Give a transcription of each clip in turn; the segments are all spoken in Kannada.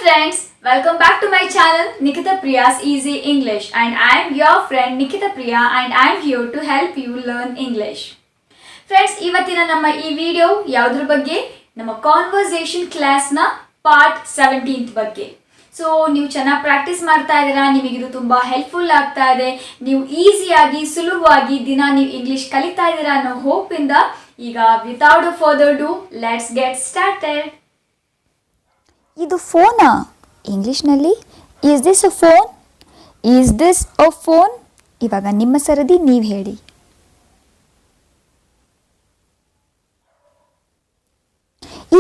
friends, welcome back to my channel Nikita Priya's Easy English, and I am your friend Nikita Priya and I am here to help you learn English. Friends, ಇವತ್ತಿನ ನಮ್ಮ ಈ ವಿಡಿಯೋ ಯಾವುದ್ರ ಬಗ್ಗೆ? ನಮ್ಮ ಕಾನ್ವರ್ಸೇಷನ್ ಕ್ಲಾಸ್ನ ಪಾರ್ಟ್ 17 ಬಗ್ಗೆ. ಸೊ ನೀವು ಚೆನ್ನಾಗಿ ಪ್ರಾಕ್ಟೀಸ್ ಮಾಡ್ತಾ ಇದ್ದೀರಾ, ನಿಮಗಿದು ತುಂಬ ಹೆಲ್ಪ್ಫುಲ್ ಆಗ್ತಾ ಇದೆ, ನೀವು ಈಸಿಯಾಗಿ ಸುಲಭವಾಗಿ ದಿನ ನೀವು ಇಂಗ್ಲಿಷ್ ಕಲಿತಾ ಇದ್ದೀರಾ ಅನ್ನೋ ಹೋಪಿಂದ ಈಗ without further do let's get started. ಇದು ಫೋನಾ? ಇಂಗ್ಲಿಷ್ನಲ್ಲಿ is this a phone? Is this a phone? ಇವಾಗ ನಿಮ್ಮ ಸರದಿ ನೀವು ಹೇಳಿ.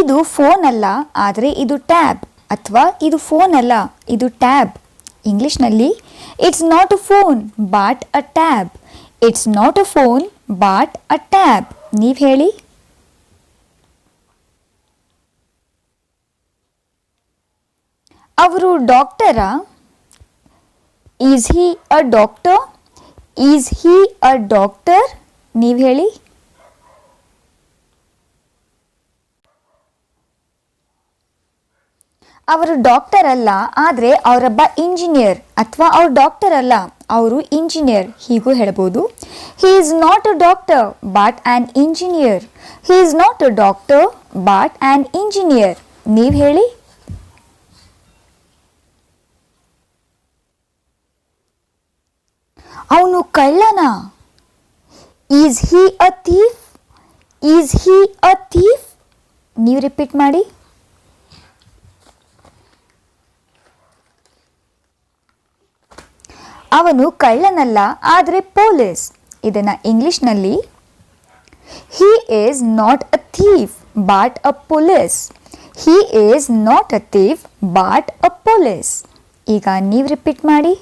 ಇದು ಫೋನ್ ಅಲ್ಲ, ಆದರೆ ಇದು ಟ್ಯಾಬ್. ಅಥವಾ ಇದು ಫೋನ್ ಅಲ್ಲ, ಇದು ಟ್ಯಾಬ್. ಇಂಗ್ಲಿಷ್ನಲ್ಲಿ it's not a phone but a tab. It's not a phone but a tab. ನೀವು ಹೇಳಿ. ಅವರು ಡಾಕ್ಟರಾ? Is he a doctor? Is he a doctor? ನೀವು ಹೇಳಿ. ಅವರು ಡಾಕ್ಟರ್ ಅಲ್ಲ, ಆದರೆ ಅವರೊಬ್ಬ ಇಂಜಿನಿಯರ್. ಅಥವಾ ಅವ್ರು ಡಾಕ್ಟರ್ ಅಲ್ಲ, ಅವರು ಇಂಜಿನಿಯರ್ ಹೀಗೂ ಹೇಳ್ಬೋದು. He is not a doctor but an engineer. He is not a doctor but an engineer. ನೀವು ಹೇಳಿ. ಅವನು ಕಳ್ಳನಾ? Is he a thief? Is he a thief? ನೀವು ರಿಪೀಟ್ ಮಾಡಿ. ಅವನು ಕಳ್ಳನಲ್ಲ, ಆದರೆ ಪೊಲೀಸ್. ಇದನ್ನು ಇಂಗ್ಲಿಷ್ನಲ್ಲಿ he is not a thief but a police. He is not a thief but a police. ಈಗ ನೀವು ರಿಪೀಟ್ ಮಾಡಿ.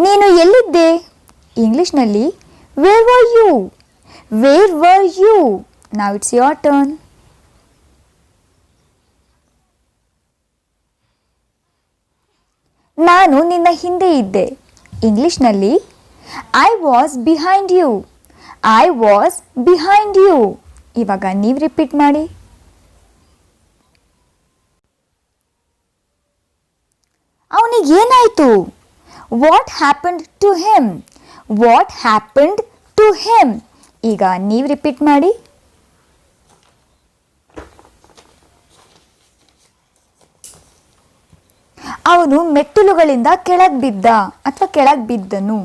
ನೀನು ಎಲ್ಲಿದ್ದೆ? ಇಂಗ್ಲಿಷ್ನಲ್ಲಿ where were you? Where were you? Now it's your turn. ನಾನು ನಿನ್ನ ಹಿಂದೆ ಇದ್ದೆ. ಇಂಗ್ಲಿಷ್ನಲ್ಲಿ I was behind you. I was behind you. ಇವಾಗ ನೀವು ರಿಪೀಟ್ ಮಾಡಿ. ಅವನಿಗೇನಾಯಿತು? What happened to him? What happened to him? ಈಗ ನೀವು ರಿಪೀಟ್ ಮಾಡಿ. ಅವನು ಮೆಟ್ಟಿಲುಗಳಿಂದ ಕೆಳಗೆ ಬಿದ್ದ ಅಥವಾ ಕೆಳಗೆ ಬಿದ್ದನು.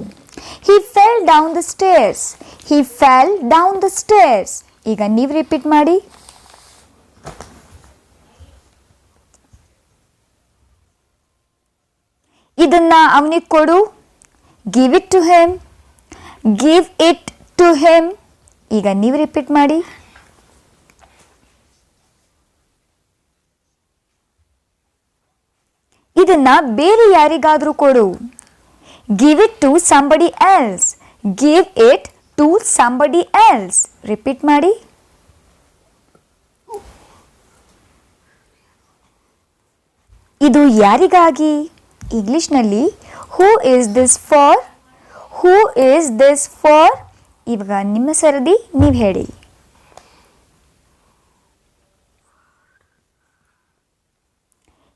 He fell down the stairs. He fell down the stairs. ಈಗ ನೀವು ರಿಪೀಟ್ ಮಾಡಿ. ಇದನ್ನ ಅವನಿಗೆ ಕೊಡು. Give it to him. Give it to him. ಈಗ ನೀವು ರಿಪೀಟ್ ಮಾಡಿ. ಇದನ್ನ ಬೇರೆ ಯಾರಿಗಾದ್ರೂ ಕೊಡು. Give it to somebody else. Give it to somebody else. Repeat ಮಾಡಿ. ಇದು ಯಾರಿಗಾಗಿ? ಇಂಗ್ಲಿಷ್ನಲ್ಲಿ who is this for? Who is this for? ಇವಾಗ ನಿಮ್ಮ ಸರದಿ ನೀವು ಹೇಳಿ.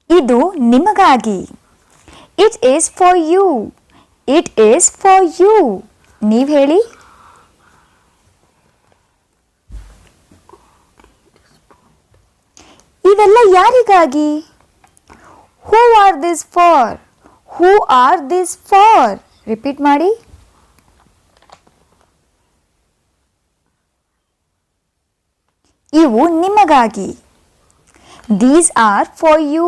ಇದು ನಿಮಗಾಗಿ. It is for you. It is for you. ನೀವು ಹೇಳಿ. ಇವೆಲ್ಲ ಯಾರಿಗಾಗಿ? Who are this for? Who are this for? Repeat ಮಾಡಿ. ಇವು ನಿಮಗಾಗಿ. These are for you.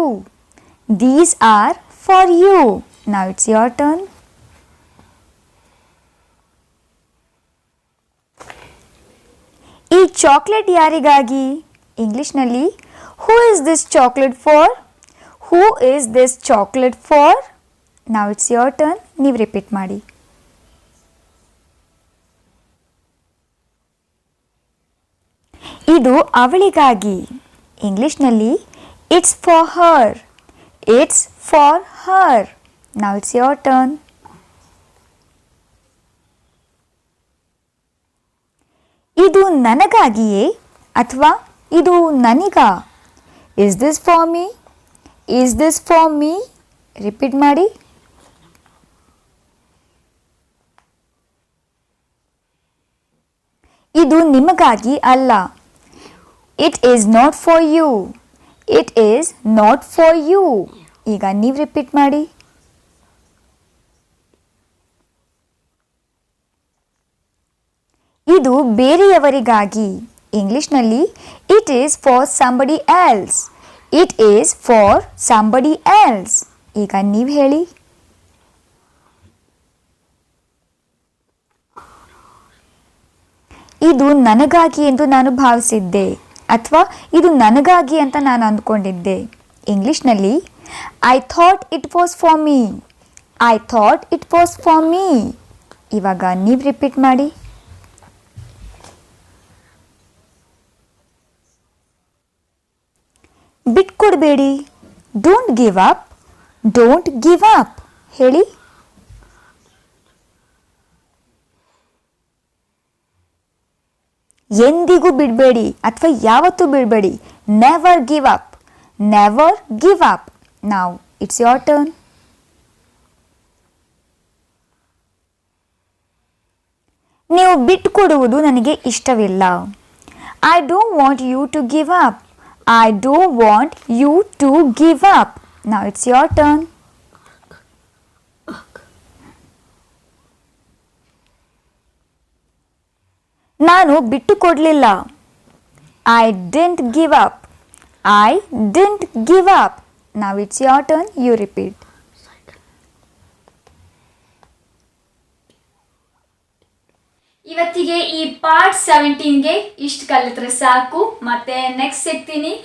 These are for you. Now it's your turn. ಈ ಚಾಕ್ಲೇಟ್ ಯಾರಿಗಾಗಿ? ಇಂಗ್ಲಿಷ್ನಲ್ಲಿ who is this chocolate for? Who is this chocolate for? Now it's your turn. ನೀವು ರಿಪೀಟ್ ಮಾಡಿ. ಇದು ಅವಳಿಗಾಗಿ. ಇಂಗ್ಲಿಷ್ನಲ್ಲಿ it's for her. It's for her. Now it's your turn. ಇದು ನನಗಾಗಿಯೇ ಅಥವಾ ಇದು ನನಗ? Is this for me? Is this for me? Repeat ಮಾಡಿ. ಇದು ನಿಮಗಾಗಿ ಅಲ್ಲ. It is not for you. It is not for you. ಈಗ ನೀವು ರಿಪೀಟ್ ಮಾಡಿ. ಇದು ಬೇರೆಯವರಿಗಾಗಿ. ಇಂಗ್ಲಿಷ್ನಲ್ಲಿ it is for somebody else. It is for somebody else. ಈಗ ನೀವು ಹೇಳಿ. ಇದು ನನಗಾಗಿ ಎಂದು ನಾನು ಭಾವಿಸಿದ್ದೆ ಅಥವಾ ಇದು ನನಗಾಗಿ ಅಂತ ನಾನು ಅಂದ್ಕೊಂಡಿದ್ದೆ. ಇಂಗ್ಲಿಷ್ನಲ್ಲಿ I thought it was for me. I thought it was for me. ಇವಾಗ ನೀವು ರಿಪೀಟ್ ಮಾಡಿ. ಬಿಟ್ಕೊಡ್ಬೇಡಿ. Don't give up. Don't give up. ಹೇಳಿ. ಎಂದಿಗೂ ಬಿಡಬೇಡಿ ಅಥವಾ ಯಾವತ್ತೂ ಬಿಡಬೇಡಿ. Never give up. Never give up. Now it's your turn. ನೀವು ಬಿಟ್ಟುಕೊಡುವುದು ನನಗೆ ಇಷ್ಟವಿಲ್ಲ. I don't want you to give up. I don't want you to give up. Now it's your turn. ನಾನು ಬಿಟ್ಟು ಕೊಡಲಿಲ್ಲ. I didn't give up. I didn't give up. Now it's your turn. You repeat. ಇವತ್ತಿಗೆ ಈ ಪಾರ್ಟ್ 17ಗೆ ಇಷ್ಟು ಕಲಿತ್ರೆ ಸಾಕು. ಮತ್ತೆ ನೆಕ್ಸ್ಟ್ ಸಿಗ್ತೀನಿ.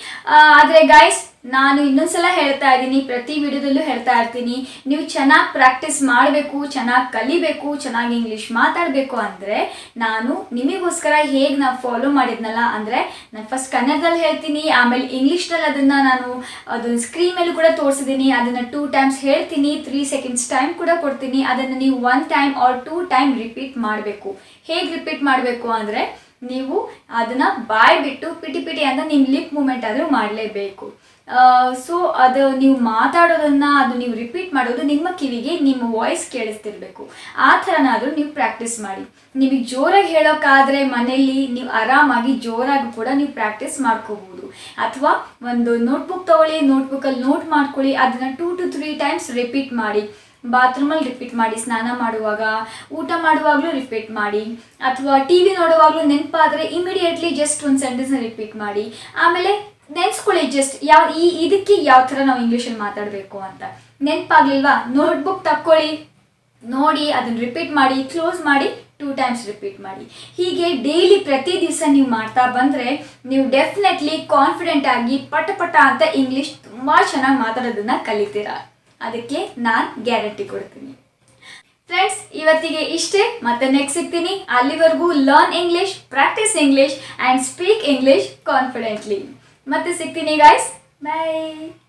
ಆದರೆ ಗೈಸ್, ನಾನು ಇನ್ನೊಂದ್ಸಲ ಹೇಳ್ತಾ ಇದ್ದೀನಿ, ಪ್ರತಿ ವಿಡಿಯೋದಲ್ಲೂ ಹೇಳ್ತಾ ಇರ್ತೀನಿ, ನೀವು ಚೆನ್ನಾಗಿ ಪ್ರಾಕ್ಟೀಸ್ ಮಾಡಬೇಕು, ಚೆನ್ನಾಗಿ ಕಲಿಬೇಕು, ಚೆನ್ನಾಗಿ ಇಂಗ್ಲೀಷ್ ಮಾತಾಡಬೇಕು ಅಂದರೆ ನಾನು ನಿಮಗೋಸ್ಕರ ಹೇಗೆ ನಾವು ಫಾಲೋ ಮಾಡಿದ್ನಲ್ಲ, ಅಂದರೆ ನಾನು ಫಸ್ಟ್ ಕನ್ನಡದಲ್ಲಿ ಹೇಳ್ತೀನಿ, ಆಮೇಲೆ ಇಂಗ್ಲೀಷ್ನಲ್ಲಿ ಅದನ್ನು ಸ್ಕ್ರೀನ್ ಮೇಲೂ ಕೂಡ ತೋರಿಸಿದ್ದೀನಿ. ಅದನ್ನು 2 times ಹೇಳ್ತೀನಿ, 3 seconds ಟೈಮ್ ಕೂಡ ಕೊಡ್ತೀನಿ. ಅದನ್ನು ನೀವು 1 time or 2 time ರಿಪೀಟ್ ಮಾಡಬೇಕು. ಹೇಗೆ ರಿಪೀಟ್ ಮಾಡಬೇಕು ಅಂದರೆ, ನೀವು ಅದನ್ನು ಬಾಯ್ ಬಿಟ್ಟು ಪಿಟಿ ಪಿಟಿ ಅಂತ ನಿಮ್ಮ ಲಿಪ್ ಮೂಮೆಂಟ್ ಆದರೂ ಮಾಡಲೇಬೇಕು. ಸೊ ಅದು ನೀವು ಮಾತಾಡೋದನ್ನು ಅದು ನೀವು ರಿಪೀಟ್ ಮಾಡೋದು ನಿಮ್ಮ ಕಿವಿಗೆ ನಿಮ್ಮ ವಾಯ್ಸ್ ಕೇಳಿಸ್ತಿರ್ಬೇಕು. ಆ ಥರನಾದರೂ ನೀವು ಪ್ರಾಕ್ಟೀಸ್ ಮಾಡಿ. ನಿಮಗೆ ಜೋರಾಗಿ ಹೇಳೋಕ್ಕಾದರೆ ಮನೆಯಲ್ಲಿ ನೀವು ಆರಾಮಾಗಿ ಜೋರಾಗಿ ಕೂಡ ನೀವು ಪ್ರಾಕ್ಟೀಸ್ ಮಾಡ್ಕೋಬೋದು. ಅಥವಾ ಒಂದು ನೋಟ್ಬುಕ್ ತೊಗೊಳ್ಳಿ, ನೋಟ್ಬುಕ್ಕಲ್ಲಿ ನೋಟ್ ಮಾಡ್ಕೊಳ್ಳಿ, ಅದನ್ನು 2 to 3 times ರಿಪೀಟ್ ಮಾಡಿ. ಬಾತ್ರೂಮಲ್ಲಿ ರಿಪೀಟ್ ಮಾಡಿ, ಸ್ನಾನ ಮಾಡುವಾಗ, ಊಟ ಮಾಡುವಾಗಲೂ ರಿಪೀಟ್ ಮಾಡಿ, ಅಥವಾ ಟಿ ವಿ ನೋಡುವಾಗಲೂ ನೆನಪಾದರೆ ಇಮಿಡಿಯೇಟ್ಲಿ ಜಸ್ಟ್ ಒಂದು ಸೆಂಟೆನ್ಸ್ನ ರಿಪೀಟ್ ಮಾಡಿ. ಆಮೇಲೆ ನೆನೆಸ್ಕೊಳ್ಳಿ, ಜಸ್ಟ್ ಇದಕ್ಕೆ ಯಾವ ಥರ ನಾವು ಇಂಗ್ಲೀಷಲ್ಲಿ ಮಾತಾಡಬೇಕು ಅಂತ. ನೆನಪಾಗ್ಲಿಲ್ವಾ? ನೋಟ್ಬುಕ್ ತಕ್ಕೊಳ್ಳಿ, ನೋಡಿ, ಅದನ್ನು ರಿಪೀಟ್ ಮಾಡಿ, ಕ್ಲೋಸ್ ಮಾಡಿ, 2 times ರಿಪೀಟ್ ಮಾಡಿ. ಹೀಗೆ ಡೈಲಿ ಪ್ರತಿ ದಿವಸ ನೀವು ಮಾಡ್ತಾ ಬಂದರೆ ನೀವು ಡೆಫಿನೆಟ್ಲಿ ಕಾನ್ಫಿಡೆಂಟ್ ಆಗಿ ಪಟ ಪಟ ಅಂತ ಇಂಗ್ಲೀಷ್ ತುಂಬ ಚೆನ್ನಾಗಿ ಮಾತಾಡೋದನ್ನು ಕಲಿತೀರಾ. ಅದಕ್ಕೆ ನಾನು ಗ್ಯಾರಂಟಿ ಕೊಡ್ತೀನಿ. ಫ್ರೆಂಡ್ಸ್, ಇವತ್ತಿಗೆ ಇಷ್ಟೇ. ಮತ್ತೆ ನೆಕ್ಸ್ಟ್ ಸಿಗ್ತೀನಿ. ಅಲ್ಲಿವರೆಗೂ learn English, practice English and speak English confidently. ಮತ್ತೆ ಸಿಗ್ತೀನಿ ಗೈಸ್. ಬಾಯ್.